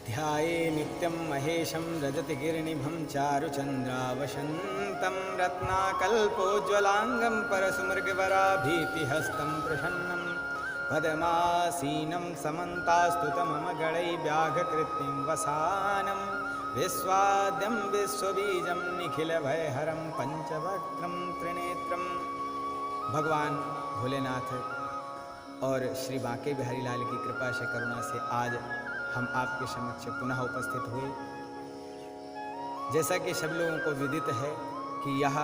ध्याये नित्यं महेशं रजतगिरिनिभं चारुचन्द्रावसन्तं रत्नाकल्पोज्ज्वलाङ्गं परसुमृगवराभीतिहस्तं प्रसन्नं पद्मासीनं समन्तास्तुतममगणैर्व्याघकृतिं वसानं विश्वाद्यं विश्वबीजं निखिलभयहरं पंचवक्त्रं त्रिनेत्रं। भगवान भोलेनाथ और श्री बांके बिहारी लाल की कृपा से करुणा से आज हम आपके समक्ष पुनः उपस्थित हुए। जैसा कि सब लोगों को विदित है कि यह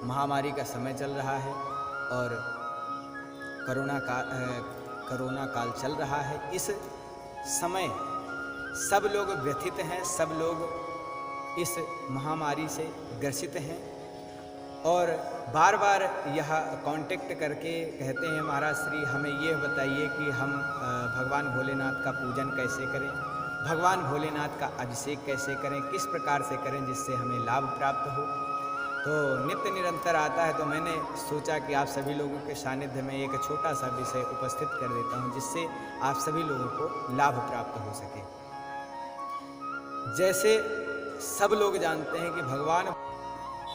महामारी का समय चल रहा है और कोरोना काल चल रहा है। इस समय सब लोग व्यथित हैं, सब लोग इस महामारी से ग्रसित हैं और बार बार यह कांटेक्ट करके कहते हैं महाराज श्री हमें यह बताइए कि हम भगवान भोलेनाथ का पूजन कैसे करें, भगवान भोलेनाथ का अभिषेक कैसे करें, किस प्रकार से करें जिससे हमें लाभ प्राप्त हो। तो नित्य निरंतर आता है, तो मैंने सोचा कि आप सभी लोगों के सानिध्य में एक छोटा सा विषय उपस्थित कर देता हूं जिससे आप सभी लोगों को लाभ प्राप्त हो सके। जैसे सब लोग जानते हैं कि भगवान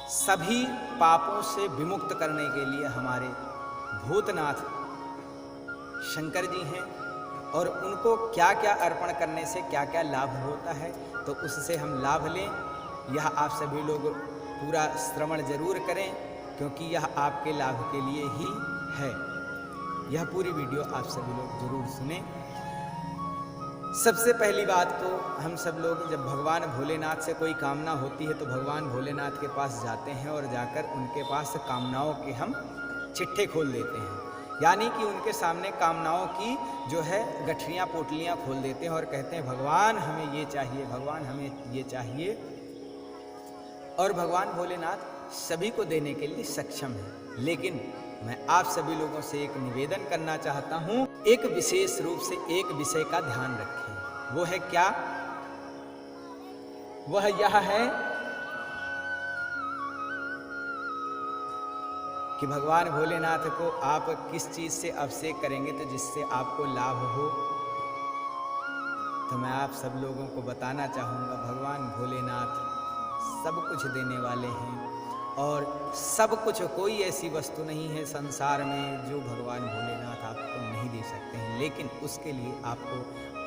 सभी पापों से विमुक्त करने के लिए हमारे भूतनाथ शंकर जी हैं और उनको क्या क्या अर्पण करने से क्या क्या लाभ होता है, तो उससे हम लाभ लें। यह आप सभी लोग पूरा श्रवण जरूर करें क्योंकि यह आपके लाभ के लिए ही है। यह पूरी वीडियो आप सभी लोग जरूर सुनें। सबसे पहली बात तो हम सब लोग जब भगवान भोलेनाथ से कोई कामना होती है तो भगवान भोलेनाथ के पास जाते हैं और जाकर उनके पास कामनाओं के हम चिट्ठे खोल देते हैं, यानी कि उनके सामने कामनाओं की जो है गठरियाँ पोटलियाँ खोल देते हैं और कहते हैं भगवान हमें ये चाहिए, भगवान हमें ये चाहिए। और भगवान भोलेनाथ सभी को देने के लिए सक्षम है। लेकिन मैं आप सभी लोगों से एक निवेदन करना चाहता हूं, एक विशेष रूप से एक विषय का ध्यान रखें। वो है क्या? वह यह है कि भगवान भोलेनाथ को आप किस चीज से अभिषेक करेंगे तो जिससे आपको लाभ हो। तो मैं आप सब लोगों को बताना चाहूँगा भगवान भोलेनाथ सब कुछ देने वाले हैं और सब कुछ, कोई ऐसी वस्तु नहीं है संसार में जो भगवान भोलेनाथ आपको नहीं दे सकते हैं। लेकिन उसके लिए आपको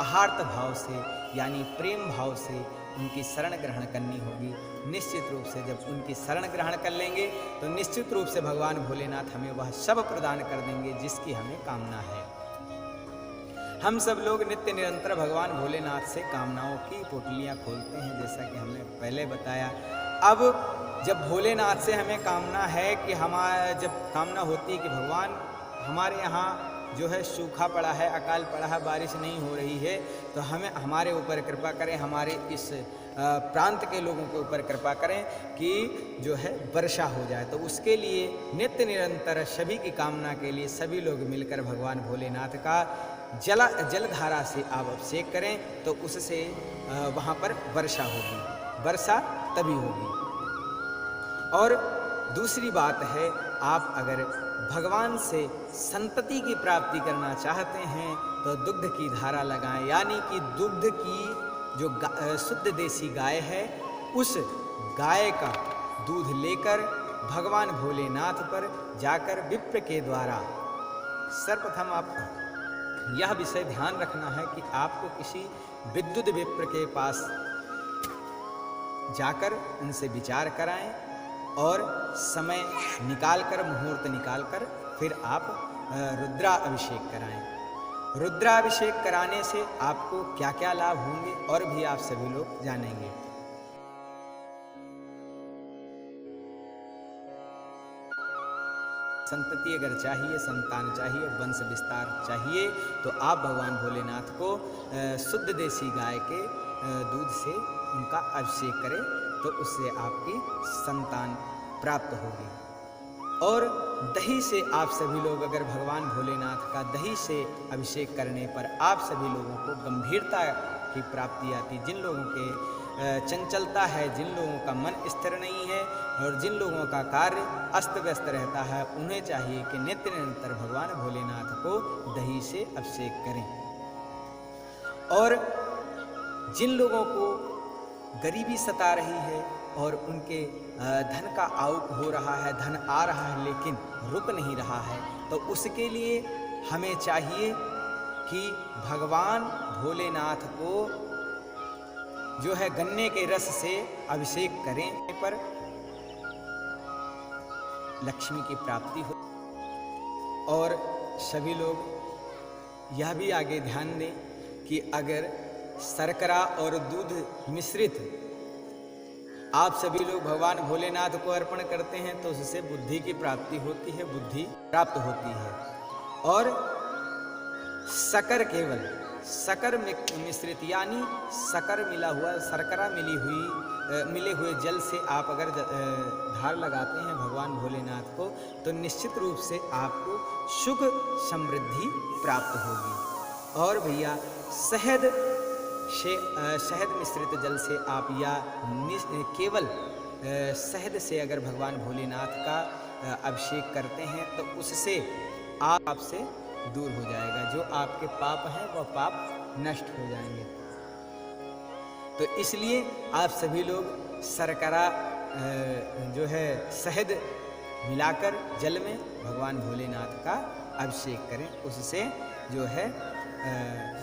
आहार्त भाव से यानी प्रेम भाव से उनकी शरण ग्रहण करनी होगी। निश्चित रूप से जब उनकी शरण ग्रहण कर लेंगे तो निश्चित रूप से भगवान भोलेनाथ हमें वह सब प्रदान कर देंगे जिसकी हमें कामना है। हम सब लोग नित्य निरंतर भगवान भोलेनाथ से कामनाओं की पोटलियाँ खोलते हैं, जैसा कि हमने पहले बताया। अब जब भोलेनाथ से हमें कामना है कि हमारा जब कामना होती है कि भगवान हमारे यहाँ जो है सूखा पड़ा है, अकाल पड़ा है, बारिश नहीं हो रही है, तो हमें हमारे ऊपर कृपा करें, हमारे इस प्रांत के लोगों के ऊपर कृपा करें कि जो है वर्षा हो जाए। तो उसके लिए नित्य निरंतर सभी की कामना के लिए सभी लोग मिलकर भगवान भोलेनाथ का जलधारा से आप अभिषेक करें तो उससे वहाँ पर वर्षा होगी, वर्षा तभी होगी। और दूसरी बात है, आप अगर भगवान से संतति की प्राप्ति करना चाहते हैं तो दुग्ध की धारा लगाएं, यानी कि दुग्ध की जो शुद्ध देसी गाय है उस गाय का दूध लेकर भगवान भोलेनाथ पर जाकर विप्र के द्वारा, सर्वप्रथम आप यह विषय ध्यान रखना है कि आपको किसी विद्युत विप्र के पास जाकर उनसे विचार कराएं और समय निकालकर, मुहूर्त निकालकर फिर आप रुद्राभिषेक कराएं। रुद्राभिषेक कराने से आपको क्या क्या लाभ होंगे और भी आप सभी लोग जानेंगे। संतति अगर चाहिए, संतान चाहिए, वंश विस्तार चाहिए तो आप भगवान भोलेनाथ को शुद्ध देसी गाय के दूध से उनका अभिषेक करें तो उससे आपकी संतान प्राप्त होगी। और दही से आप सभी लोग अगर भगवान भोलेनाथ का दही से अभिषेक करने पर आप सभी लोगों को गंभीरता की प्राप्ति आती। जिन लोगों के चंचलता है, जिन लोगों का मन स्थिर नहीं है और जिन लोगों का कार्य अस्त व्यस्त रहता है, उन्हें चाहिए कि नित्य निरंतर भगवान भोलेनाथ को दही से अभिषेक करें। और जिन लोगों को गरीबी सता रही है और उनके धन का आवक हो रहा है, धन आ रहा है लेकिन रुक नहीं रहा है, तो उसके लिए हमें चाहिए कि भगवान भोलेनाथ को जो है गन्ने के रस से अभिषेक करें पर लक्ष्मी की प्राप्ति हो। और सभी लोग यह भी आगे ध्यान दें कि अगर शर्करा और दूध मिश्रित आप सभी लोग भगवान भोलेनाथ को अर्पण करते हैं तो उससे बुद्धि की प्राप्ति होती है, बुद्धि प्राप्त होती है। और शक्कर केवल शक्कर मिश्रित यानी शक्कर मिला हुआ, शर्करा मिले हुए जल से आप अगर धार लगाते हैं भगवान भोलेनाथ को तो निश्चित रूप से आपको सुख समृद्धि प्राप्त होगी। और भैया शहद मिश्रित जल से आप या केवल शहद से अगर भगवान भोलेनाथ का अभिषेक करते हैं तो उससे आपसे दूर हो जाएगा, जो आपके पाप हैं वह पाप नष्ट हो जाएंगे। तो इसलिए आप सभी लोग शर्करा जो है शहद मिलाकर जल में भगवान भोलेनाथ का अभिषेक करें, उससे जो है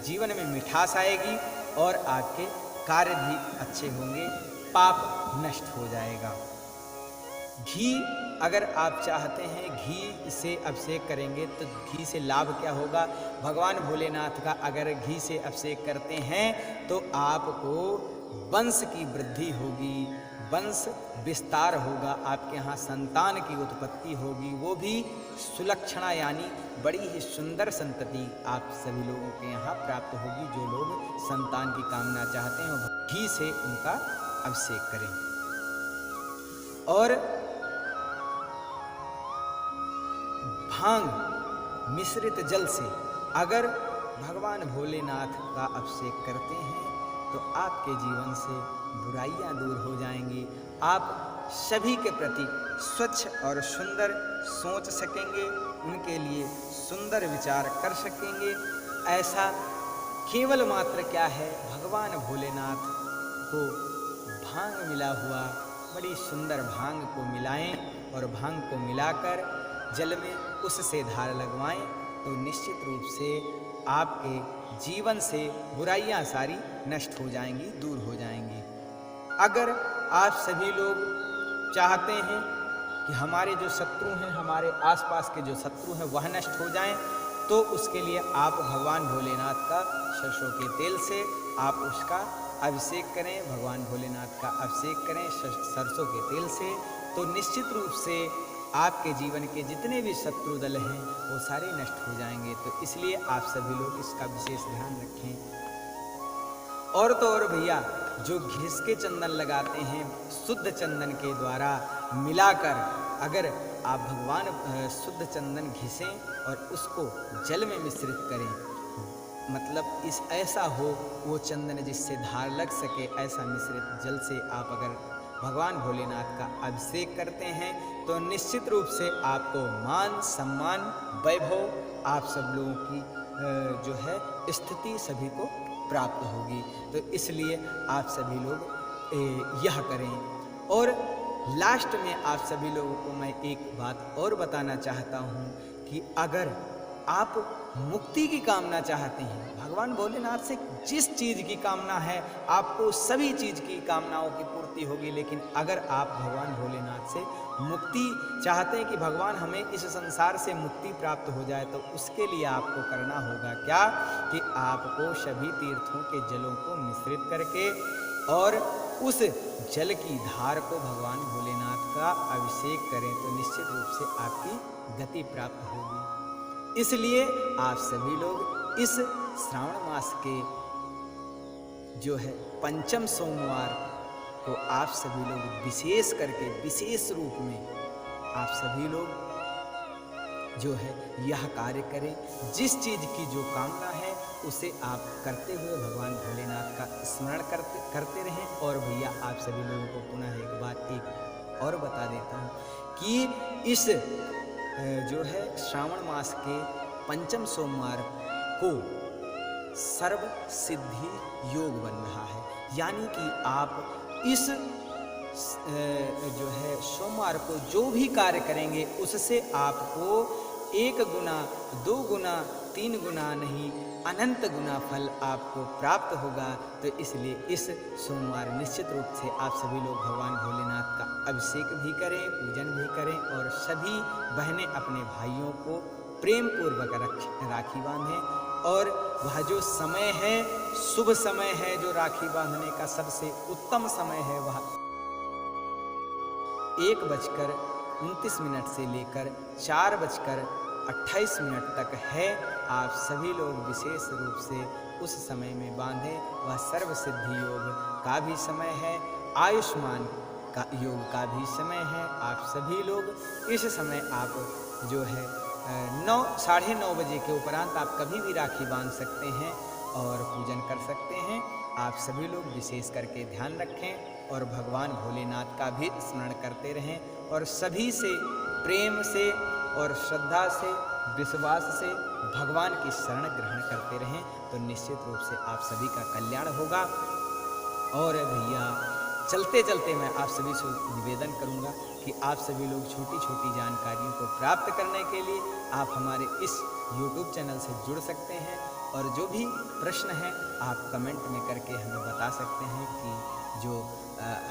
जीवन में मिठास आएगी और आपके कार्य भी अच्छे होंगे, पाप नष्ट हो जाएगा। घी अगर आप चाहते हैं घी से अभिषेक करेंगे तो घी से लाभ क्या होगा? भगवान भोलेनाथ का अगर घी से अभिषेक करते हैं तो आपको वंश की वृद्धि होगी, वंश विस्तार होगा, आपके यहाँ संतान की उत्पत्ति होगी, वो भी सुलक्षणा यानी बड़ी ही सुंदर संतति आप सभी लोगों के यहाँ प्राप्त होगी। जो लोग संतान की कामना चाहते हैं वो घी से उनका अभिषेक करें। और भांग मिश्रित जल से अगर भगवान भोलेनाथ का अभिषेक करते हैं तो आपके जीवन से बुराइयां दूर हो जाएंगी, आप सभी के प्रति स्वच्छ और सुंदर सोच सकेंगे, उनके लिए सुंदर विचार कर सकेंगे। ऐसा केवल मात्र क्या है, भगवान भोलेनाथ को भांग मिला हुआ बड़ी सुंदर भांग को मिलाएं और भांग को मिलाकर जल में उससे धार लगवाएं तो निश्चित रूप से आपके जीवन से बुराइयां सारी नष्ट हो जाएंगी, दूर हो जाएंगी। अगर आप सभी लोग चाहते हैं कि हमारे जो शत्रु हैं, हमारे आसपास के जो शत्रु हैं वह नष्ट हो जाएं, तो उसके लिए आप भगवान भोलेनाथ का सरसों के तेल से आप उसका अभिषेक करें, भगवान भोलेनाथ का अभिषेक करें सरसों के तेल से, तो निश्चित रूप से आपके जीवन के जितने भी शत्रु दल हैं वो सारे नष्ट हो जाएंगे। तो इसलिए आप सभी लोग इसका विशेष ध्यान रखें। और तो और भैया जो घिस के चंदन लगाते हैं, शुद्ध चंदन के द्वारा मिलाकर अगर आप भगवान शुद्ध चंदन घिसें और उसको जल में मिश्रित करें, मतलब इस ऐसा हो वो चंदन जिससे धार लग सके, ऐसा मिश्रित जल से आप अगर भगवान भोलेनाथ का अभिषेक करते हैं तो निश्चित रूप से आपको मान सम्मान वैभव आप सब लोगों की जो है स्थिति सभी को प्राप्त होगी। तो इसलिए आप सभी लोग यह करें। और लास्ट में आप सभी लोगों को मैं एक बात और बताना चाहता हूँ कि अगर आप मुक्ति की कामना चाहते हैं, भगवान भोलेनाथ से जिस चीज़ की कामना है आपको सभी चीज़ की कामनाओं की पूर्ति होगी, लेकिन अगर आप भगवान भोलेनाथ से मुक्ति चाहते हैं कि भगवान हमें इस संसार से मुक्ति प्राप्त हो जाए, तो उसके लिए आपको करना होगा क्या कि आपको सभी तीर्थों के जलों को मिश्रित करके और उस जल की धार को भगवान भोलेनाथ का अभिषेक करें तो निश्चित रूप से आपकी गति प्राप्त होगी। इसलिए आप सभी लोग इस श्रावण मास के जो है पंचम सोमवार को आप सभी लोग विशेष करके विशेष रूप में आप सभी लोग जो है यह कार्य करें। जिस चीज़ की जो कामना है उसे आप करते हुए भगवान भोलेनाथ का स्मरण करते रहें। और भैया आप सभी लोगों को पुनः एक बात एक और बता देता हूँ कि इस जो है श्रावण मास के पंचम सोमवार को सर्व सिद्धि योग बन रहा है। यानी कि आप इस जो है सोमवार को जो भी कार्य करेंगे उससे आपको 1 गुना 2 गुना 3 गुना नहीं अनंत गुना फल आपको प्राप्त होगा। तो इसलिए इस सोमवार निश्चित रूप से आप सभी लोग भगवान भोलेनाथ का अभिषेक भी करें, पूजन भी करें और सभी बहनें अपने भाइयों को प्रेम पूर्वक राखी बांधें। और वह जो समय है, शुभ समय है, जो राखी बांधने का सबसे उत्तम समय है, वह 1:29 से लेकर 4:28 तक है। आप सभी लोग विशेष रूप से उस समय में बांधें। वह सर्व सिद्धि योग का भी समय है, आयुष्मान का योग का भी समय है। आप सभी लोग इस समय आप जो है 9-9:30 बजे के उपरांत आप कभी भी राखी बांध सकते हैं और पूजन कर सकते हैं। आप सभी लोग विशेष करके ध्यान रखें और भगवान भोलेनाथ का भी स्मरण करते रहें और सभी से प्रेम से और श्रद्धा से विश्वास से भगवान की शरण ग्रहण करते रहें। तो निश्चित रूप से आप सभी का कल्याण होगा। और भैया चलते चलते मैं आप सभी से निवेदन करूंगा कि आप सभी लोग छोटी छोटी जानकारियों को प्राप्त करने के लिए आप हमारे इस YouTube चैनल से जुड़ सकते हैं और जो भी प्रश्न है आप कमेंट में करके हमें बता सकते हैं कि जो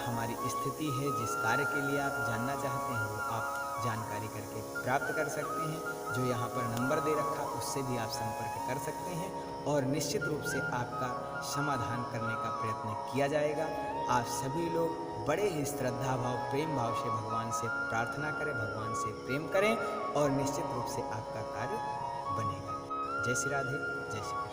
हमारी स्थिति है, जिस कार्य के लिए आप जानना चाहते हैं वो आप जानकारी करके प्राप्त कर सकते हैं। जो यहाँ पर नंबर दे रखा उससे भी आप संपर्क कर सकते हैं और निश्चित रूप से आपका समाधान करने का प्रयत्न किया जाएगा। आप सभी लोग बड़े ही श्रद्धा भाव प्रेम भाव से भगवान से प्रार्थना करें, भगवान से प्रेम करें और निश्चित रूप से आपका कार्य बनेगा। जय श्री राधे, जय श्री कृष्ण।